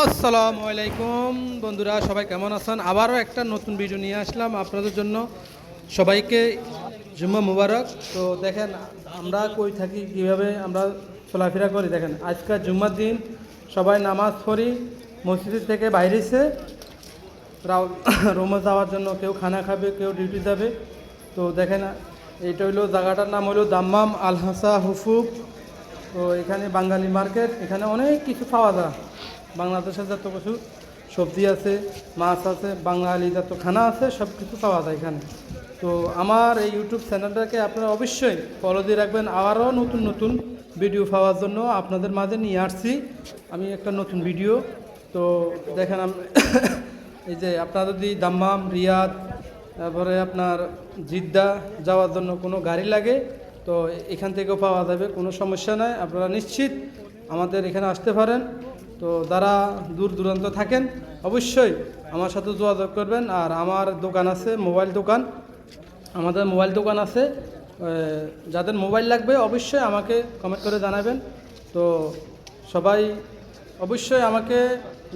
আসসালামু আলাইকুম বন্ধুরা, সবাই কেমন আছেন? আবারও একটা নতুন ভিডিও নিয়ে আসলাম আপনাদের জন্য। সবাইকে জুম্মা মুবারক। তো দেখেন আমরা কই থাকি, কীভাবে আমরা চলাফেরা করি। দেখেন আজকাল জুম্মার দিন সবাই নামাজ পড়ি, মসজিদ থেকে বাইরেছে রোমে যাওয়ার জন্য। কেউ খানা খাবে, কেউ ডিউটি যাবে। তো দেখেন এইটা হইলো, জায়গাটার নাম হলো দাম্মাম আল হাসা হুফুক। তো এখানে বাঙালি মার্কেট, এখানে অনেক কিছু পাওয়া যায়। বাংলাদেশের যত কিছু সবজি আছে, মাছ আছে, বাঙালি যত খানা আছে, সব কিছু পাওয়া যায় এখানে। তো আমার এই ইউটিউব চ্যানেলটাকে আপনারা অবশ্যই ফলো দিয়ে রাখবেন। আবারও নতুন নতুন ভিডিও পাওয়ার জন্য আপনাদের মাঝে নিয়ে আসছি আমি একটা নতুন ভিডিও। তো দেখেন এই যে আপনারা যদি দাম্মাম, রিয়াদ, তারপরে আপনার জিদ্দা যাওয়ার জন্য কোনো গাড়ি লাগে, তো এখান থেকেও পাওয়া যাবে, কোনো সমস্যা নাই। আপনারা নিশ্চিত আমাদের এখানে আসতে পারেন। তো যারা দূর দূরান্ত থাকেন অবশ্যই আমার সাথে যোগাযোগ করবেন। আর আমার দোকান আছে, মোবাইল দোকান, আমাদের মোবাইল দোকান আছে। যাদের মোবাইল লাগবে অবশ্যই আমাকে কমেন্ট করে জানাবেন। তো সবাই অবশ্যই আমাকে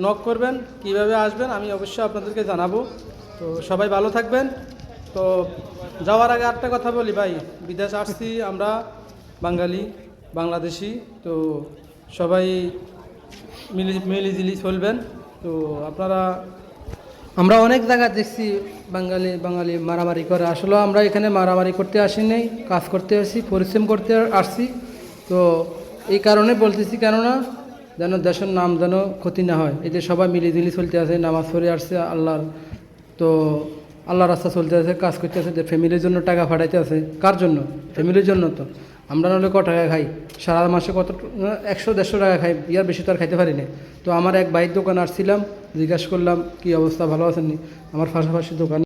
নক করবেন, কিভাবে আসবেন আমি অবশ্যই আপনাদেরকে জানাবো। তো সবাই ভালো থাকবেন। তো যাওয়ার আগে একটা কথা বলি ভাই, বিদেশ আসছি আমরা, বাঙালি বাংলাদেশি, তো সবাই মিলিঝিলি চলবেন। তো আপনারা, আমরা অনেক জায়গা দেখছি বাঙালি বাঙালি মারামারি করে। আসলে আমরা এখানে মারামারি করতে আসি নাই, কাজ করতে আসি, পরিশ্রম করতে আসছি। তো এই কারণে বলতেছি, কেননা যেন দেশের নাম যেন ক্ষতি না হয়। এই যে সবাই মিলিঝিলি চলতে আছে, নামাজ পড়ে আসছে আল্লাহর, তো আল্লাহর রাস্তা চলতে আছে, কাজ করতে আছে, যে ফ্যামিলির জন্য টাকা পাঠাইতে আছে। কার জন্য? ফ্যামিলির জন্য। তো আমরা নাহলে ক টাকা খাই সারা মাসে? কত 100-150 টাকা খাই, ইয়ার বেশি তো আর খাইতে পারি না। তো আমার এক ভাইয়ের দোকান আসছিলাম, জিজ্ঞাসা করলাম কি অবস্থা, ভালো আছেন নি? আমার পাশাপাশি দোকান।